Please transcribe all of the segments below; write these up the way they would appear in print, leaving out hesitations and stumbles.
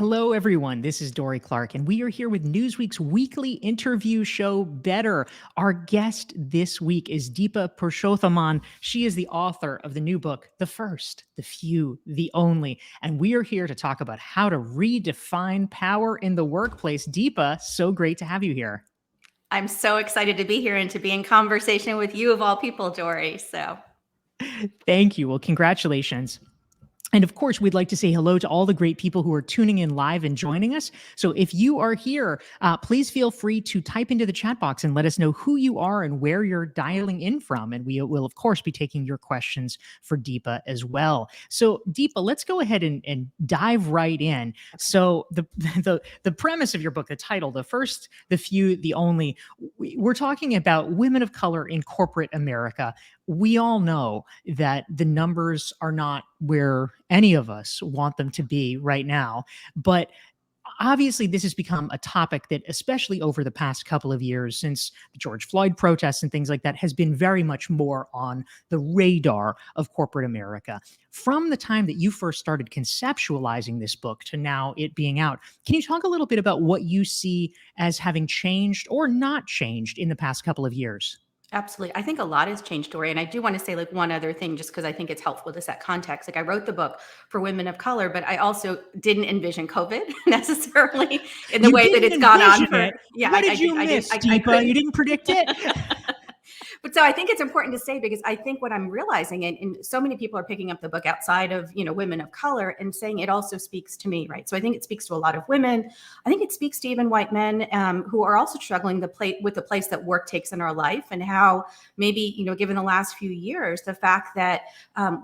Hello, everyone. This is Dorie Clark, and we are here with Newsweek's weekly interview show, Better. Our guest this week is Deepa Purushothaman. She is the author of the new book, The First, The Few, The Only. And we are here to talk about how to redefine power in the workplace. Deepa, so great to have you here. I'm so excited to be here and to be in conversation with you of all people, Dorie. Thank you. Well, congratulations. And of course, we'd like to say hello to all the great people who are tuning in live and joining us. So if you are here, please feel free to type into the chat box and let us know who you are and where you're dialing in from. And we will, of course, be taking your questions for Deepa as well. So Deepa, let's go ahead and dive right in. So the premise of your book, the title, The First, The Few, The Only, we're talking about women of color in corporate America. We all know that the numbers are not where any of us want them to be right now. But obviously, this has become a topic that, especially over the past couple of years, since the George Floyd protests and things like that, has been very much more on the radar of corporate America. From the time that you first started conceptualizing this book to now it being out, can you talk a little bit about what you see as having changed or not changed in the past couple of years? Absolutely. I think a lot has changed, Dorie. And I do want to say one other thing, just because I think it's helpful to set context. I wrote the book for women of color, but I also didn't envision COVID necessarily in the way that it's gone on for. Yeah, what did you miss, Deepa? You didn't predict it? But so I think it's important to say, because I think what I'm realizing, and so many people are picking up the book outside of, women of color and saying it also speaks to me, right? So I think it speaks to a lot of women. I think it speaks to even white men who are also struggling with the place that work takes in our life, and how maybe, given the last few years, the fact that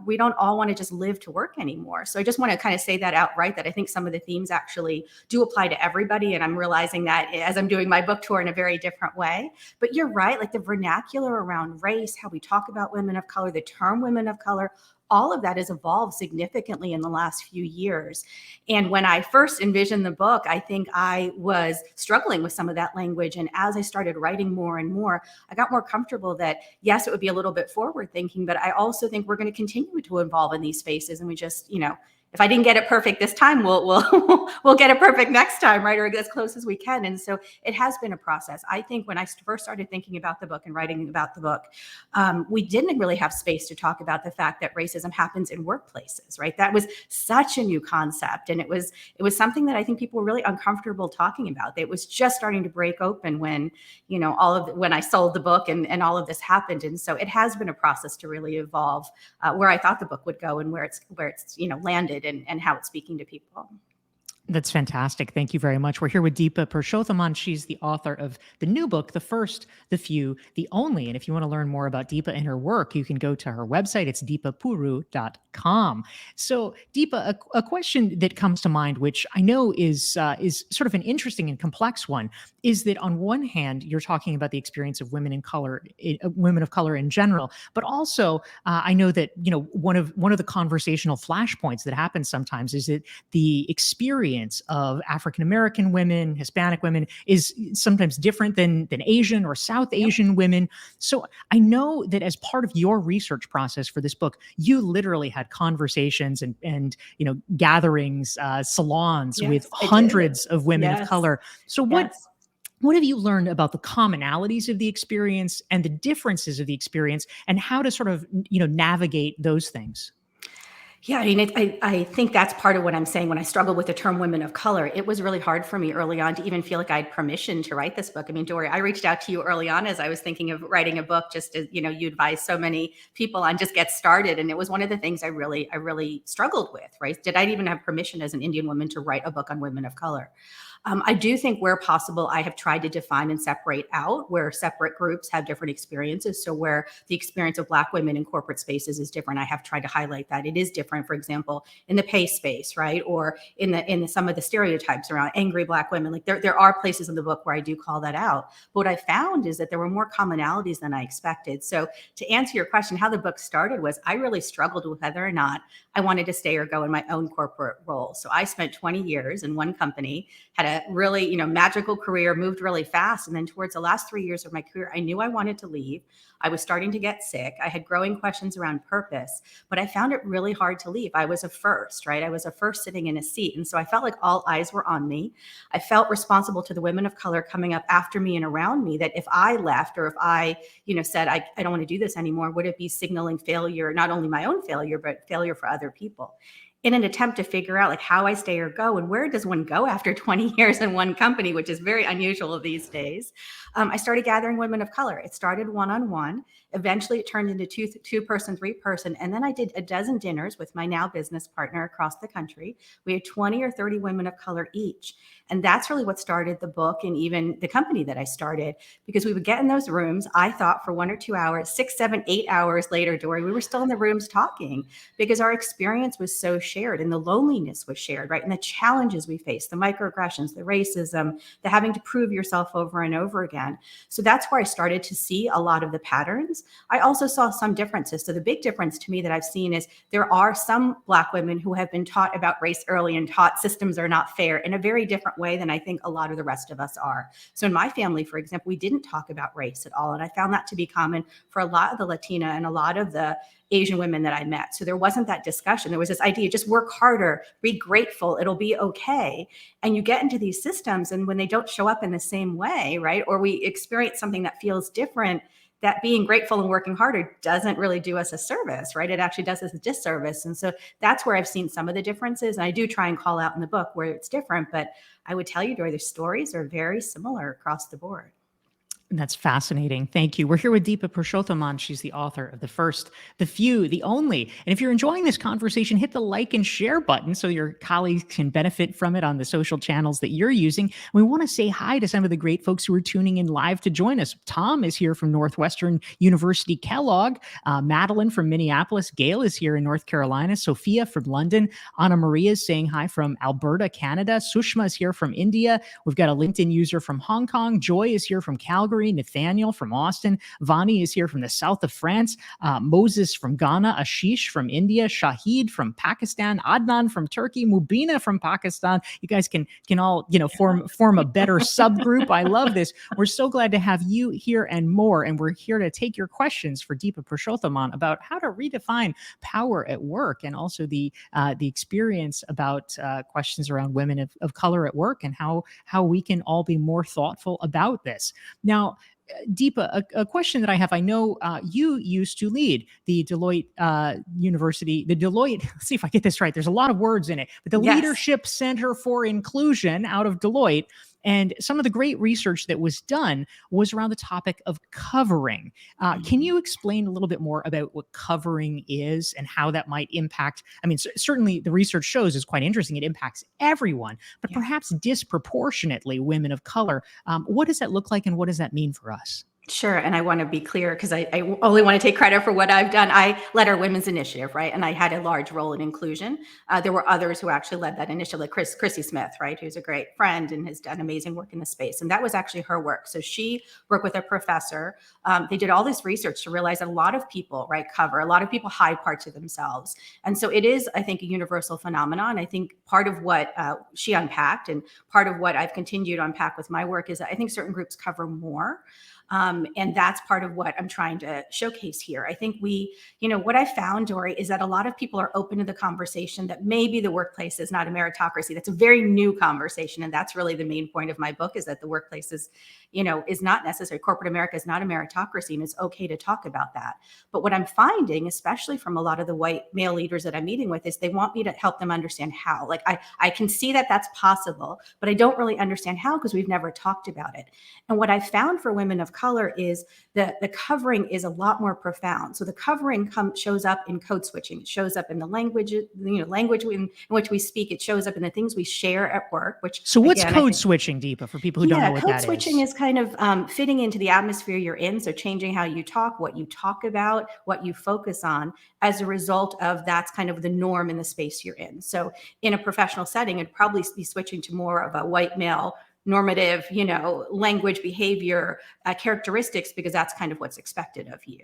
we don't all want to just live to work anymore. So I just want to kind of say that outright, that I think some of the themes actually do apply to everybody. And I'm realizing that as I'm doing my book tour in a very different way. But you're right, like the vernacular around race, how we talk about women of color, the term women of color, all of that has evolved significantly in the last few years. And when I first envisioned the book, I think I was struggling with some of that language. And as I started writing more and more, I got more comfortable that, yes, it would be a little bit forward thinking, but I also think we're going to continue to evolve in these spaces. And we just, if I didn't get it perfect this time, we'll get it perfect next time, right? Or as close as we can. And so it has been a process. I think when I first started thinking about the book and writing about the book, we didn't really have space to talk about the fact that racism happens in workplaces, right? That was such a new concept. And it was something that I think people were really uncomfortable talking about. It was just starting to break open when, when I sold the book and all of this happened. And so it has been a process to really evolve where I thought the book would go and where it's landed. And how it's speaking to people. That's fantastic. Thank you very much. We're here with Deepa Pershothaman. She's the author of the new book, The First, The Few, The Only. And if you want to learn more about Deepa and her work, you can go to her website. It's deepapuru.com. So Deepa, a question that comes to mind, which I know is sort of an interesting and complex one, is that on one hand, you're talking about the experience of women of color in general, but also I know that, one of the conversational flashpoints that happens sometimes is that the experience of African-American women, Hispanic women is sometimes different than Asian or South Asian women. So I know that as part of your research process for this book, you literally had conversations and gatherings, salons with hundreds of women of color. So what have you learned about the commonalities of the experience and the differences of the experience, and how to sort of, navigate those things? Yeah, I mean, I think that's part of what I'm saying when I struggled with the term women of color. It was really hard for me early on to even feel like I had permission to write this book. I mean, Dorie, I reached out to you early on as I was thinking of writing a book, just as, you advise so many people on just get started. And it was one of the things I really struggled with, right? Did I even have permission as an Indian woman to write a book on women of color? I do think where possible, I have tried to define and separate out where separate groups have different experiences. So where the experience of Black women in corporate spaces is different, I have tried to highlight that it is different, for example, in the pay space, right? Or in some of the stereotypes around angry Black women. Like there are places in the book where I do call that out. But what I found is that there were more commonalities than I expected. So to answer your question, how the book started was I really struggled with whether or not I wanted to stay or go in my own corporate role. So I spent 20 years in one company, had a really, magical career, moved really fast. And then towards the last 3 years of my career, I knew I wanted to leave. I was starting to get sick. I had growing questions around purpose, but I found it really hard hard to leave. I was a first, right? I was a first sitting in a seat. And so I felt like all eyes were on me. I felt responsible to the women of color coming up after me and around me, that if I left, or if I, said, I don't want to do this anymore, would it be signaling failure, not only my own failure, but failure for other people? In an attempt to figure out like how I stay or go, and where does one go after 20 years in one company, which is very unusual these days. I started gathering women of color. It started one-on-one. Eventually it turned into two-person, three-person. And then I did a dozen dinners with my now business partner across the country. We had 20 or 30 women of color each. And that's really what started the book and even the company that I started, because we would get in those rooms, I thought, for 1 or 2 hours, 6, 7, 8 hours later, Dorie, we were still in the rooms talking, because our experience was so shared and the loneliness was shared, right? And the challenges we faced, the microaggressions, the racism, the having to prove yourself over and over again. So that's where I started to see a lot of the patterns. I also saw some differences. So the big difference to me that I've seen is there are some Black women who have been taught about race early and taught systems are not fair in a very different way than I think a lot of the rest of us are. So in my family, for example, we didn't talk about race at all. And I found that to be common for a lot of the Latina and a lot of the Asian women that I met. So there wasn't that discussion. There was this idea, just work harder, be grateful, it'll be okay. And you get into these systems, and when they don't show up in the same way, right? Or we experience something that feels different, that being grateful and working harder doesn't really do us a service, right? It actually does us a disservice. And so that's where I've seen some of the differences. And I do try and call out in the book where it's different, but I would tell you, Dory, the stories are very similar across the board. That's fascinating. Thank you. We're here with Deepa Purushothaman. She's the author of The First, The Few, The Only. And if you're enjoying this conversation, hit the like and share button so your colleagues can benefit from it on the social channels that you're using. We want to say hi to some of the great folks who are tuning in live to join us. Tom is here from Northwestern University Kellogg. Madeline from Minneapolis. Gail is here in North Carolina. Sophia from London. Anna Maria is saying hi from Alberta, Canada. Sushma is here from India. We've got a LinkedIn user from Hong Kong. Joy is here from Calgary. Nathaniel from Austin. Vani is here from the south of France. Moses from Ghana. Ashish from India. Shahid from Pakistan. Adnan from Turkey. Mubina from Pakistan. You guys can all form a better subgroup. I love this. We're so glad to have you here and more. And we're here to take your questions for Deepa Purushothaman about how to redefine power at work, and also the experience about questions around women of color at work, and how we can all be more thoughtful about this. Now, Deepa, a question that I have, I know you used to lead the Deloitte University, let's see if I get this right. There's a lot of words in it, but the Yes. Leadership Center for Inclusion out of Deloitte. And some of the great research that was done was around the topic of covering. Can you explain a little bit more about what covering is and how that might impact? I mean, certainly the research shows is quite interesting. It impacts everyone, but perhaps disproportionately women of color. What does that look like, and what does that mean for us? Sure. And I want to be clear, because I only want to take credit for what I've done. I led our women's initiative, right? And I had a large role in inclusion. There were others who actually led that initiative, like Chrissy Smith, right? Who's a great friend and has done amazing work in the space. And that was actually her work. So she worked with a professor. They did all this research to realize that a lot of people, right, cover, a lot of people hide parts of themselves. And so it is, I think, a universal phenomenon. I think part of what she unpacked, and part of what I've continued to unpack with my work, is that I think certain groups cover more. And that's part of what I'm trying to showcase here. I think what I found, Dorie, is that a lot of people are open to the conversation that maybe the workplace is not a meritocracy. That's a very new conversation. And that's really the main point of my book, is that the workplace is not necessary. Corporate America is not a meritocracy, and it's okay to talk about that. But what I'm finding, especially from a lot of the white male leaders that I'm meeting with, is they want me to help them understand how. Like I can see that that's possible, but I don't really understand how, because we've never talked about it. And what I found for women of color is that the covering is a lot more profound. So the covering shows up in code switching. It shows up in the language, language in which we speak. It shows up in the things we share at work. So what's code switching, Deepa, for people who don't know what that is? Code switching is kind of fitting into the atmosphere you're in. So changing how you talk, what you talk about, what you focus on, as a result of that's kind of the norm in the space you're in. So in a professional setting, it'd probably be switching to more of a white male normative, language, behavior, characteristics, because that's kind of what's expected of you.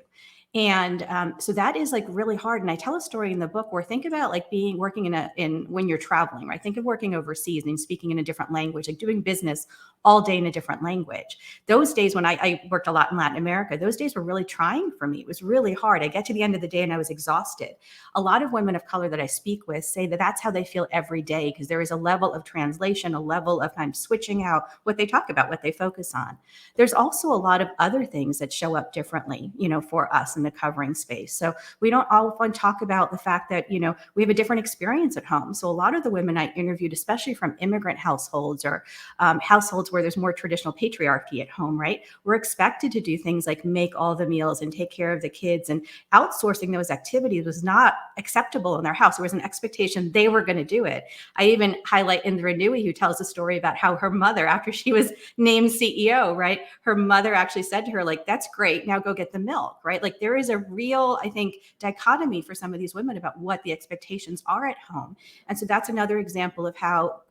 And so that is like really hard. And I tell a story in the book where think about like working in when you're traveling, right? Think of working overseas and speaking in a different language, like doing business all day in a different language. Those days when I worked a lot in Latin America, those days were really trying for me. It was really hard. I get to the end of the day and I was exhausted. A lot of women of color that I speak with say that that's how they feel every day, because there is a level of translation, a level of kind of switching out what they talk about, what they focus on. There's also a lot of other things that show up differently, for us in the covering space. So we don't often talk about the fact that, we have a different experience at home. So a lot of the women I interviewed, especially from immigrant households or households where there's more traditional patriarchy at home, right? We're expected to do things like make all the meals and take care of the kids, and outsourcing those activities was not acceptable in their house. There was an expectation they were going to do it. I even highlight in the Renewee, who tells a story about how her mother, after she was named CEO, right? Her mother actually said to her, like, that's great, now go get the milk, right? Like there is a real, I think, dichotomy for some of these women about what the expectations are at home. And so that's another example of how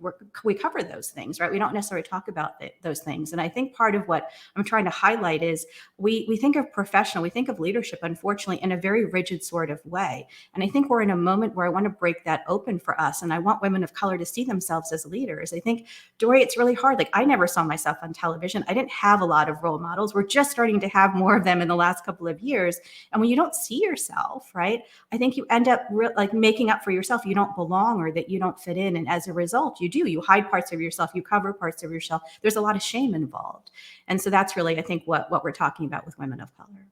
we cover those things, right? We don't necessarily talk about those things. And I think part of what I'm trying to highlight is we think of professional, we think of leadership, unfortunately, in a very rigid sort of way. And I think we're in a moment where I want to break that open for us. And I want women of color to see themselves as leaders. I think, Dorie, it's really hard. Like I never saw myself on television. I didn't have a lot of role models. We're just starting to have more of them in the last couple of years. And when you don't see yourself, right, I think you end up like making up for yourself. You don't belong or that you don't fit in. And as a result, you hide parts of yourself, you cover parts of yourself. There's a lot of shame involved. And so that's really, I think, what we're talking about with women of color.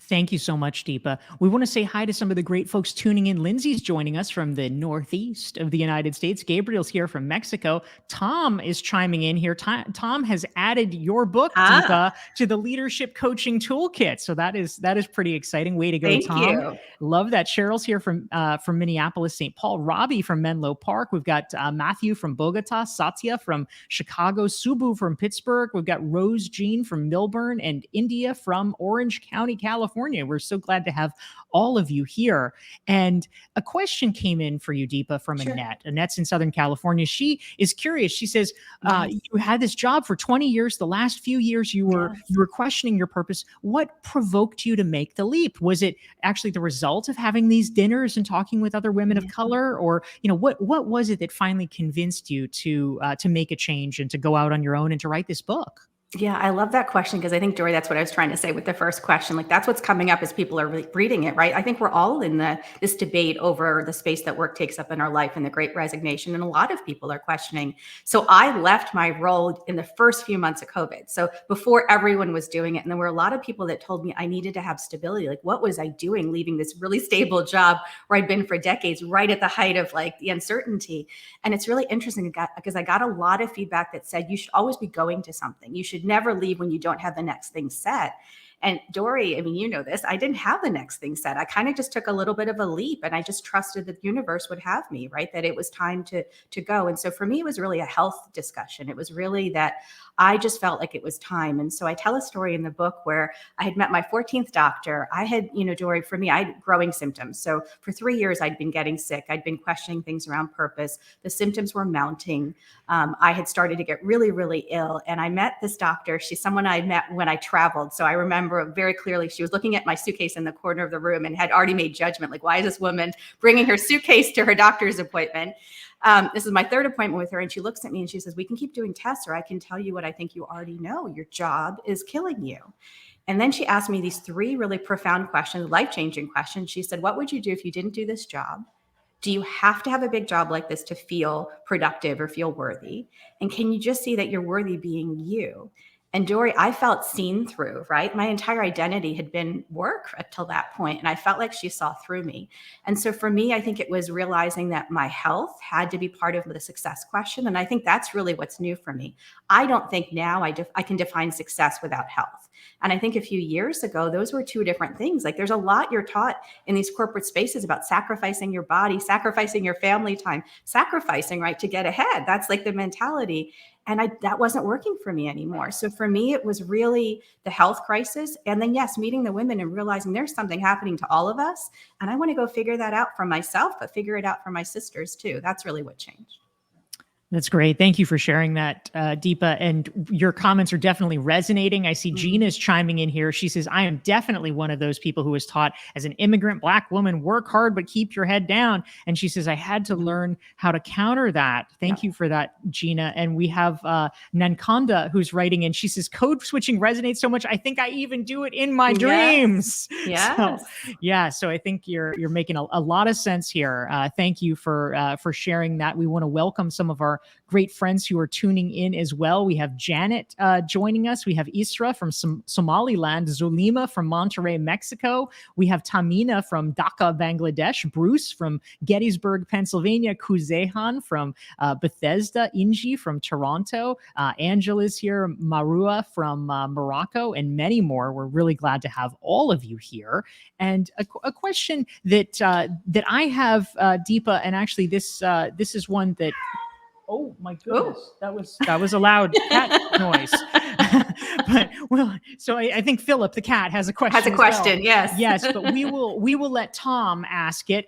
Thank you so much, Deepa. We want to say hi to some of the great folks tuning in. Lindsay's joining us from the Northeast of the United States. Gabriel's here from Mexico. Tom is chiming in here. Tom has added your book, Deepa, to the Leadership Coaching Toolkit. So that is pretty exciting. Way to go, Thank Tom. you. Love that. Cheryl's here from Minneapolis, St. Paul. Robbie from Menlo Park. We've got Matthew from Bogota. Satya from Chicago. Subu from Pittsburgh. We've got Rose Jean from Milburn, and India from Orange County, California. We're so glad to have all of you here. And a question came in for you, Deepa, from Sure. Annette. Annette's in Southern California. She is curious. She says, you had this job for 20 years. The last few years you were questioning your purpose. What provoked you to make the leap? Was it actually the result of having these dinners and talking with other women of color? Or, what was it that finally convinced you to make a change and to go out on your own and to write this book? Yeah, I love that question, because I think, Dorie, that's what I was trying to say with the first question. Like that's what's coming up as people are reading it, right? I think we're all in this debate over the space that work takes up in our life and the Great Resignation, and a lot of people are questioning. So I left my role in the first few months of COVID, so before everyone was doing it, and there were a lot of people that told me I needed to have stability. Like, what was I doing, leaving this really stable job where I'd been for decades, right at the height of like the uncertainty? And it's really interesting because I got a lot of feedback that said you should always be going to something. You should never leave when you don't have the next thing set. And Dorie, I mean, you know this, I didn't have the next thing set. I kind of just took a little bit of a leap, and I just trusted that the universe would have me, right? That it was time to go. And so for me, it was really a health discussion. It was really that I just felt like it was time. And so I tell a story in the book where I had met my 14th doctor. I had, Dorie, for me, I had growing symptoms. So for 3 years, I'd been getting sick. I'd been questioning things around purpose. The symptoms were mounting. I had started to get really, really ill. And I met this doctor. She's someone I met when I traveled. So I remember very clearly, she was looking at my suitcase in the corner of the room and had already made judgment. Like, why is this woman bringing her suitcase to her doctor's appointment? This is my third appointment with her. And she looks at me and she says, we can keep doing tests, or I can tell you what I think you already know. Your job is killing you. And then she asked me these 3 really profound questions, life-changing questions. She said, what would you do if you didn't do this job? Do you have to have a big job like this to feel productive or feel worthy? And can you just see that you're worthy being you? And Dorie, I felt seen through, right? My entire identity had been work until that point, and I felt like she saw through me. And so for me, I think it was realizing that my health had to be part of the success question. And I think that's really what's new for me. I don't think now I can define success without health. And I think a few years ago, those were 2 different things. Like there's a lot you're taught in these corporate spaces about sacrificing your body, sacrificing your family time, sacrificing, right, to get ahead. That's like the mentality. And that wasn't working for me anymore. So for me, it was really the health crisis. And then, yes, meeting the women and realizing there's something happening to all of us. And I want to go figure that out for myself, but figure it out for my sisters too. That's really what changed. That's great. Thank you for sharing that, Deepa. And your comments are definitely resonating. I see Gina's chiming in here. She says, I am definitely one of those people who was taught as an immigrant Black woman, work hard, but keep your head down. And she says, I had to learn how to counter that. Thank you for that, Gina. And we have Nankanda who's writing in. She says, code switching resonates so much. I think I even do it in my dreams. Yes. So, yeah. So I think you're making a lot of sense here. Thank you for sharing that. We want to welcome some of our great friends who are tuning in as well. We have Janet joining us. We have Isra from Somaliland, Zulima from Monterrey, Mexico. We have Tamina from Dhaka, Bangladesh, Bruce from Gettysburg, Pennsylvania, Kuzehan from Bethesda, Inji from Toronto, Angela's here, Marua from Morocco, and many more. We're really glad to have all of you here. And a question that I have, Deepa, and actually this is one that. Oh my goodness, that was a loud cat noise. But well, so I think Philip the cat has a question. Yes. Yes, but we will let Tom ask it.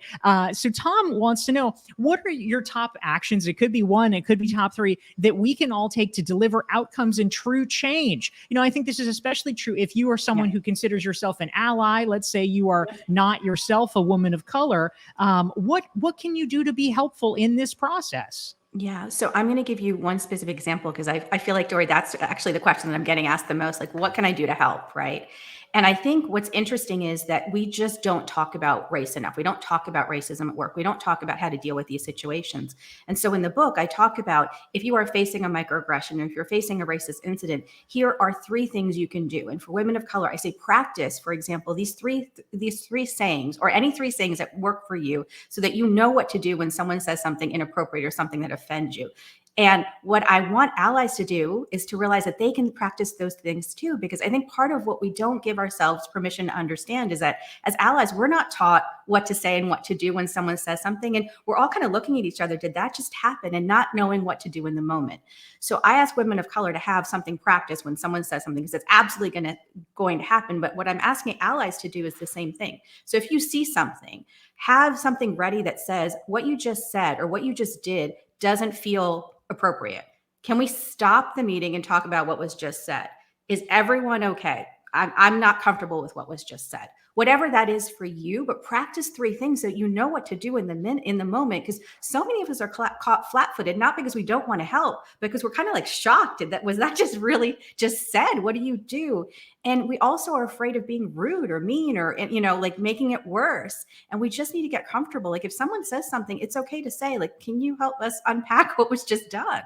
So Tom wants to know, what are your top actions? It could be one, it could be top three, that we can all take to deliver outcomes and true change. I think this is especially true if you are someone who considers yourself an ally. Let's say you are not yourself a woman of color. What can you do to be helpful in this process? Yeah. So I'm going to give you one specific example because I feel like, Dorie, that's actually the question that I'm getting asked the most. Like, what can I do to help? Right. And I think what's interesting is that we just don't talk about race enough. We don't talk about racism at work. We don't talk about how to deal with these situations. And so in the book, I talk about if you are facing a microaggression or if you're facing a racist incident, here are three things you can do. And for women of color, I say practice, for example, these three sayings or any three sayings that work for you so that you know what to do when someone says something inappropriate or something that offends you. And what I want allies to do is to realize that they can practice those things too, because I think part of what we don't give ourselves permission to understand is that as allies, we're not taught what to say and what to do when someone says something. And we're all kind of looking at each other. Did that just happen? And not knowing what to do in the moment. So I ask women of color to have something practice when someone says something, because it's absolutely going to happen. But what I'm asking allies to do is the same thing. So if you see something, have something ready that says what you just said or what you just did doesn't feel appropriate. Can we stop the meeting and talk about what was just said? Is everyone okay? I'm not comfortable with what was just said. Whatever that is for you, but practice three things so you know what to do in the moment. Because so many of us are caught flat-footed, not because we don't want to help, because we're kind of like shocked that was that just really just said. What do you do? And we also are afraid of being rude or mean or like making it worse. And we just need to get comfortable. Like if someone says something, it's okay to say, like, can you help us unpack what was just done?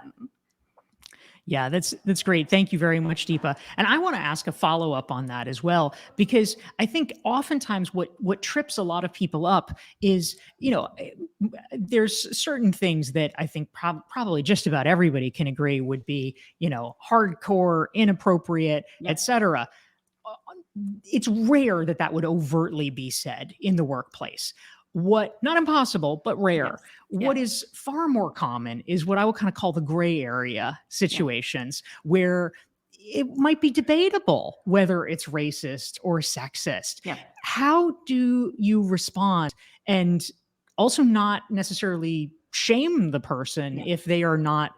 Yeah, that's great. Thank you very much, Deepa. And I want to ask a follow-up on that as well, because I think oftentimes what trips a lot of people up is, there's certain things that I think probably just about everybody can agree would be, hardcore, inappropriate, etc. It's rare that would overtly be said in the workplace. Not impossible, but rare. Yes. What is far more common is what I would kind of call the gray area situations where it might be debatable whether it's racist or sexist. Yeah. How do you respond and also not necessarily shame the person if they are not,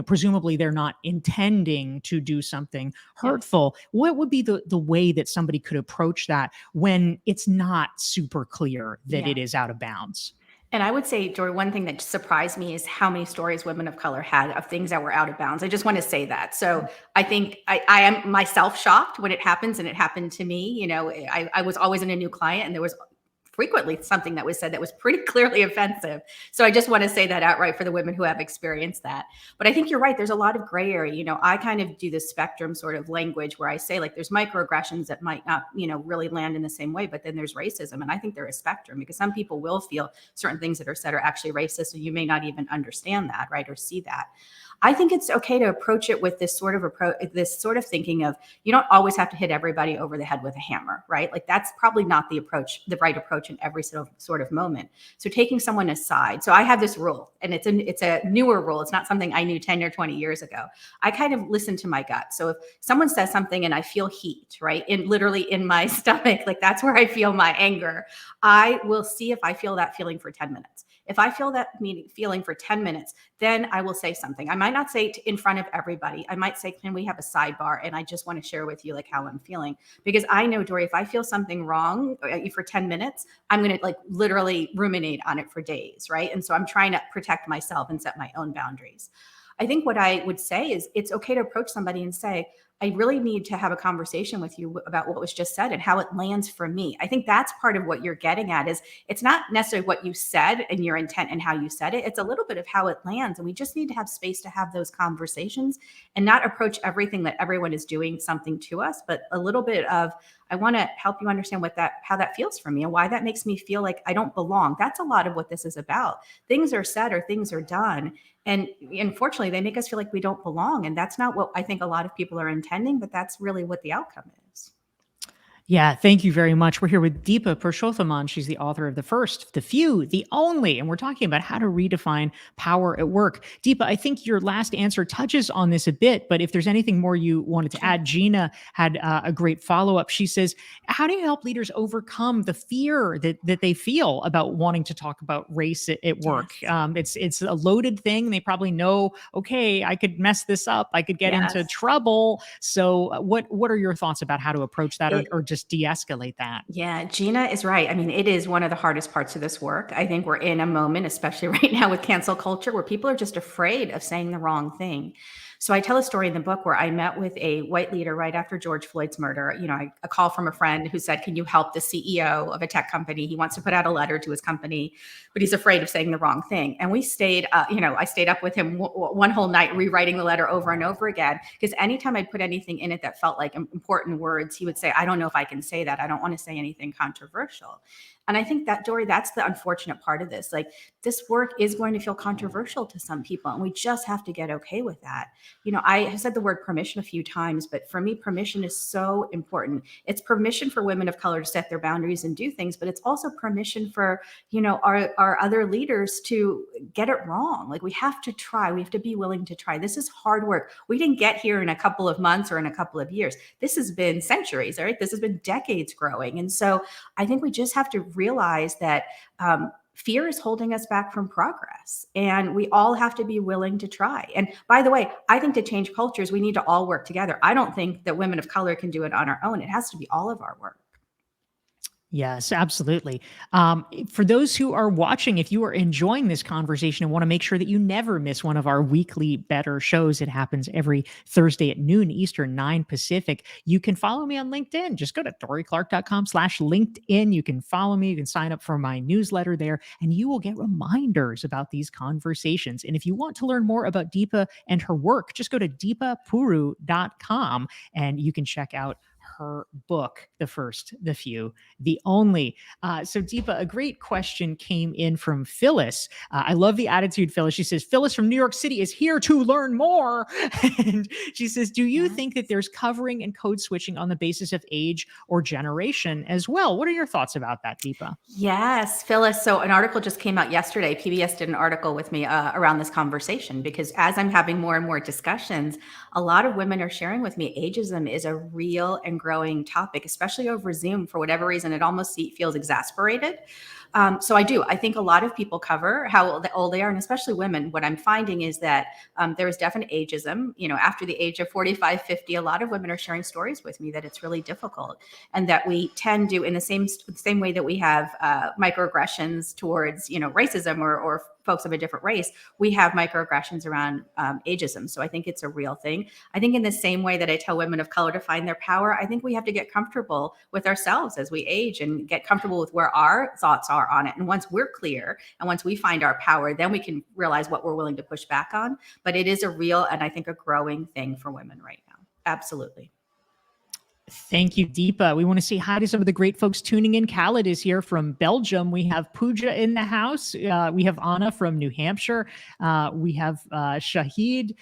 presumably they're not intending to do something hurtful? What would be the way that somebody could approach that when it's not super clear that it is out of bounds? And I would say, Dorie, one thing that surprised me is how many stories women of color had of things that were out of bounds. I just want to say that. So I think I am myself shocked when it happens, and it happened to me. I was always in a new client, and there was frequently something that was said that was pretty clearly offensive. So I just want to say that outright for the women who have experienced that. But I think you're right. There's a lot of gray area. I kind of do this spectrum sort of language where I say, like, there's microaggressions that might not, really land in the same way, but then there's racism. And I think there is spectrum, because some people will feel certain things that are said are actually racist, and you may not even understand that, right, or see that. I think it's okay to approach it with this sort of thinking of, you don't always have to hit everybody over the head with a hammer, right? Like that's probably not the right approach in every sort of moment. So taking someone aside. So I have this rule, and it's a newer rule. It's not something I knew 10 or 20 years ago. I kind of listen to my gut. So if someone says something and I feel heat, right, literally in my stomach, like that's where I feel my anger, I will see if I feel that feeling for 10 minutes. If I feel that feeling for 10 minutes, then I will say something. I might not say it in front of everybody. I might say, can we have a sidebar? And I just want to share with you like how I'm feeling, because I know, Dorie, if I feel something wrong for 10 minutes, I'm going to like literally ruminate on it for days. Right. And so I'm trying to protect myself and set my own boundaries. I think what I would say is it's okay to approach somebody and say, I really need to have a conversation with you about what was just said and how it lands for me. I think that's part of what you're getting at is it's not necessarily what you said and your intent and how you said it. It's a little bit of how it lands. And we just need to have space to have those conversations and not approach everything that everyone is doing something to us, but a little bit of, I want to help you understand how that feels for me and why that makes me feel like I don't belong. That's a lot of what this is about. Things are said or things are done. And unfortunately, they make us feel like we don't belong. And that's not what I think a lot of people are intending, but that's really what the outcome is. Yeah, thank you very much. We're here with Deepa Pershothaman. She's the author of The First, The Few, The Only, and we're talking about how to redefine power at work. Deepa, I think your last answer touches on this a bit, but if there's anything more you wanted to add, Gina had a great follow-up. She says, how do you help leaders overcome the fear that they feel about wanting to talk about race at work? Yes. It's a loaded thing. They probably know, okay, I could mess this up. I could get into trouble. So what are your thoughts about how to approach that or just de-escalate that? Yeah, Gina is right. I mean, it is one of the hardest parts of this work. I think we're in a moment, especially right now with cancel culture, where people are just afraid of saying the wrong thing. So I tell a story in the book where I met with a white leader right after George Floyd's murder. A call from a friend who said, can you help the CEO of a tech company? He wants to put out a letter to his company, but he's afraid of saying the wrong thing. And we stayed, I stayed up with him one whole night rewriting the letter over and over again, because anytime I'd put anything in it that felt like important words, he would say, I don't know if I can say that. I don't want to say anything controversial. And I think that, Dorie, that's the unfortunate part of this. Like, this work is going to feel controversial to some people, and we just have to get okay with that. I have said the word permission a few times, but for me, permission is so important. It's permission for women of color to set their boundaries and do things, but it's also permission for, our other leaders to get it wrong. Like, we have to try. We have to be willing to try. This is hard work. We didn't get here in a couple of months or in a couple of years. This has been centuries, right? This has been decades growing. And so I think we just have to realize that fear is holding us back from progress, and we all have to be willing to try. And by the way, I think to change cultures, we need to all work together. I don't think that women of color can do it on our own. It has to be all of our work. Yes, absolutely. For those who are watching, if you are enjoying this conversation and want to make sure that you never miss one of our weekly Better shows, it happens every Thursday at noon Eastern, 9 Pacific. You can follow me on LinkedIn. Just go to DorieClark.com/LinkedIn. You can follow me. You can sign up for my newsletter there, and you will get reminders about these conversations. And if you want to learn more about Deepa and her work, just go to deepapuru.com and you can check out her book, The First, The Few, The Only. So Deepa, a great question came in from Phyllis. I love the attitude, Phyllis. She says, Phyllis from New York City is here to learn more. And she says, do you think that there's covering and code switching on the basis of age or generation as well? What are your thoughts about that, Deepa? Yes, Phyllis. So an article just came out yesterday. PBS did an article with me around this conversation, because as I'm having more and more discussions, a lot of women are sharing with me ageism is a real and growing topic, especially over Zoom. For whatever reason, it almost feels exasperated. So I think a lot of people cover how old they are, and especially women. What I'm finding is that there is definite ageism. After the age of 45, 50, a lot of women are sharing stories with me that it's really difficult, and that we tend to, in the same way that we have microaggressions towards, racism or folks of a different race, we have microaggressions around ageism. So I think it's a real thing. I think in the same way that I tell women of color to find their power, I think we have to get comfortable with ourselves as we age and get comfortable with where our thoughts are on it. And once we're clear and once we find our power, then we can realize what we're willing to push back on. But it is a real, and I think a growing thing for women right now. Absolutely. Thank you, Deepa. We want to say hi to some of the great folks tuning in. Khaled is here from Belgium. We have Pooja in the house. We have Anna from New Hampshire. We have Shahid.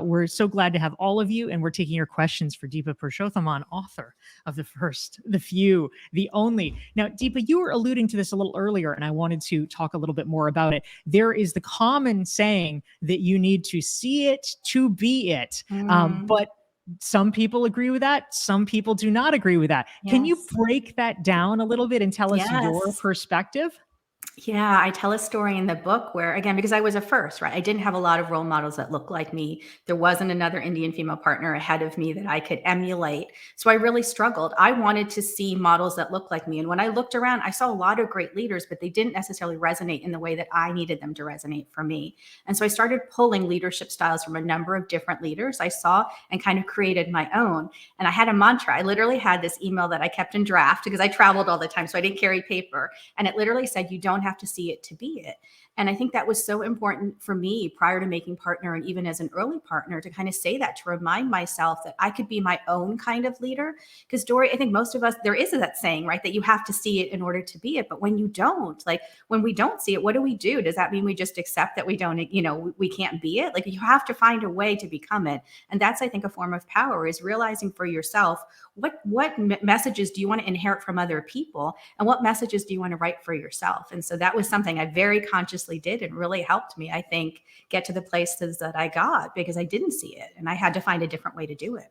We're so glad to have all of you, and we're taking your questions for Deepa Pershothaman, author of The First, The Few, The Only. Now, Deepa, you were alluding to this a little earlier, and I wanted to talk a little bit more about it. There is the common saying that you need to see it to be it, but some people agree with that. Some people do not agree with that. Yes. Can you break that down a little bit and tell us your perspective? Yeah, I tell a story in the book where, again, because I was a first, right? I didn't have a lot of role models that looked like me. There wasn't another Indian female partner ahead of me that I could emulate. So I really struggled. I wanted to see models that looked like me. And when I looked around, I saw a lot of great leaders, but they didn't necessarily resonate in the way that I needed them to resonate for me. And so I started pulling leadership styles from a number of different leaders I saw and kind of created my own. And I had a mantra. I literally had this email that I kept in draft because I traveled all the time. So I didn't carry paper. And it literally said, you don't have to see it to be it. And I think that was so important for me prior to making partner and even as an early partner to kind of say that, to remind myself that I could be my own kind of leader. Because Dorie, I think most of us, there is that saying, right, that you have to see it in order to be it. But when you don't, like when we don't see it, what do? Does that mean we just accept that we don't, we can't be it? Like you have to find a way to become it. And that's, I think, a form of power, is realizing for yourself, what messages do you want to inherit from other people, and what messages do you want to write for yourself? And so that was something I very consciously did, and really helped me, I think, get to the places that I got, because I didn't see it and I had to find a different way to do it.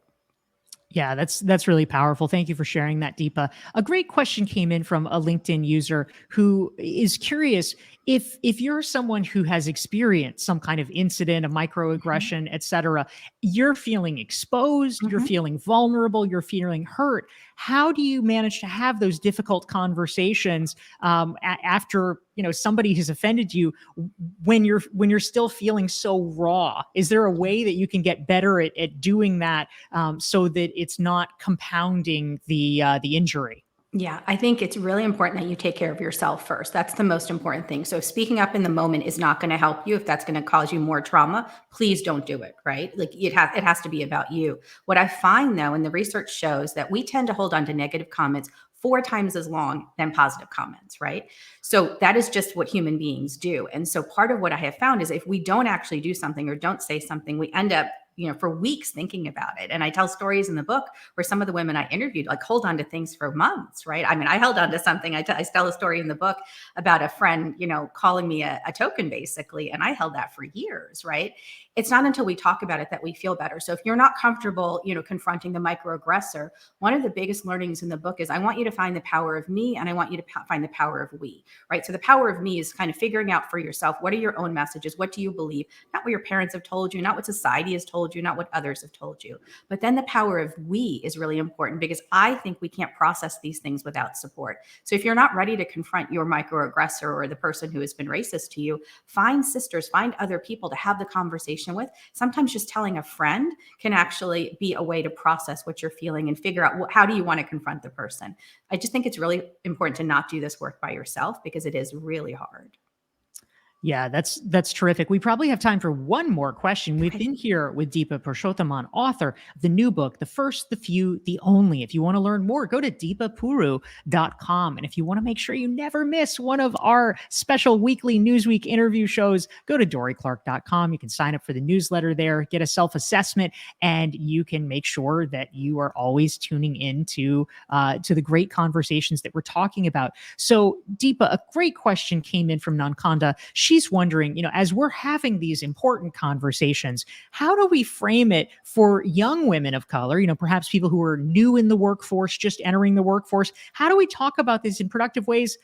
Yeah, that's really powerful. Thank you for sharing that, Deepa. A great question came in from a LinkedIn user who is curious if you're someone who has experienced some kind of incident, a Mhm. microaggression, et cetera, you're feeling exposed, you're Mhm. feeling vulnerable, you're feeling hurt. How do you manage to have those difficult conversations after somebody has offended you when you're still feeling so raw? Is there a way that you can get better at doing that so that it's not compounding the injury? Yeah, I think it's really important that you take care of yourself first. That's the most important thing. So speaking up in the moment is not going to help you. If that's going to cause you more trauma, please don't do it, right? Like it has to be about you. What I find though, and the research shows, that we tend to hold on to negative comments 4 times as long than positive comments, right? So that is just what human beings do. And so part of what I have found is, if we don't actually do something or don't say something, we end up for weeks thinking about it. And I tell stories in the book where some of the women I interviewed like hold on to things for months, right? I mean, I held on to something. I tell a story in the book about a friend, calling me a token basically. And I held that for years, right? It's not until we talk about it that we feel better. So if you're not comfortable, confronting the microaggressor, one of the biggest learnings in the book is, I want you to find the power of me, and I want you to find the power of we, right? So the power of me is kind of figuring out for yourself, what are your own messages? What do you believe? Not what your parents have told you, not what society has told you, not what others have told you. But then the power of we is really important, because I think we can't process these things without support. So if you're not ready to confront your microaggressor or the person who has been racist to you, find sisters, find other people to have the conversation with. Sometimes just telling a friend can actually be a way to process what you're feeling and figure out how do you want to confront the person. I just think it's really important to not do this work by yourself, because it is really hard. Yeah, that's terrific. We probably have time for one more question. We've Okay. been here with Deepa Purushothaman, author of the new book, The First, the Few, the Only. If you want to learn more, go to deepapuru.com. And if you want to make sure you never miss one of our special weekly Newsweek interview shows, go to dorieclark.com. You can sign up for the newsletter there, get a self-assessment, and you can make sure that you are always tuning in to the great conversations that we're talking about. So, Deepa, a great question came in from Nankanda. She's wondering, as we're having these important conversations, how do we frame it for young women of color, perhaps people who are new in the workforce, just entering the workforce? How do we talk about this in productive ways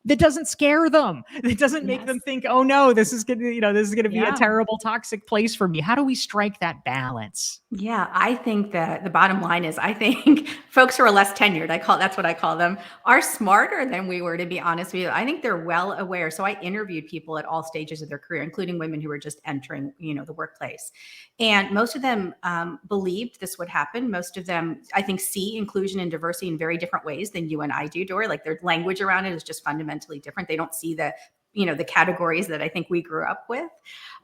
that doesn't scare them, that doesn't make them Yes. think, oh no, this is going to be a Yeah. terrible, toxic place for me? How do we strike that balance? Yeah, I think that the bottom line is, I think folks who are less tenured, that's what I call them, are smarter than we were, to be honest with you. I think they're well aware. So I interviewed people at all stages of their career, including women who were just entering, the workplace. And most of them believed this would happen. Most of them, I think, see inclusion and diversity in very different ways than you and I do, Dory. Like their language around it is just fundamentally different. They don't see the categories that I think we grew up with.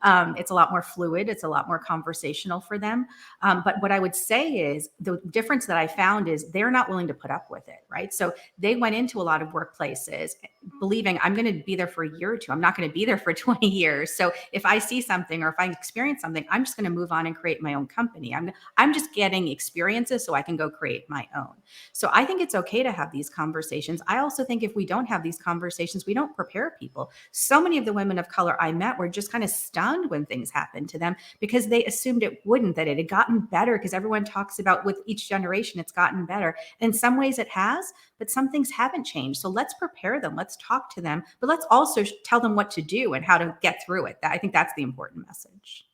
It's a lot more fluid. It's a lot more conversational for them. But what I would say is, the difference that I found is they're not willing to put up with it, right? So they went into a lot of workplaces believing, I'm going to be there for a year or two. I'm not going to be there for 20 years. So if I see something or if I experience something, I'm just going to move on and create my own company. I'm just getting experiences so I can go create my own. So I think it's okay to have these conversations. I also think if we don't have these conversations, we don't prepare people. So many of the women of color I met were just kind of stunned when things happened to them, because they assumed it wouldn't, that it had gotten better, because everyone talks about with each generation it's gotten better. In some ways it has, but some things haven't changed. So let's prepare them. Let's talk to them, but let's also tell them what to do and how to get through it. I think that's the important message.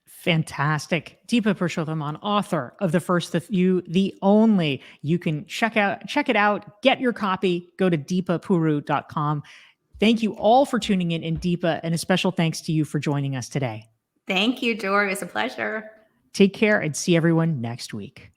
Fantastic. Deepa Purushothaman, author of The First, the Few, the Only. You can check it out, get your copy, go to deepapuru.com. Thank you all for tuning in. And Deepa, and a special thanks to you for joining us today. Thank you, Dorie. It was a pleasure. Take care and see everyone next week.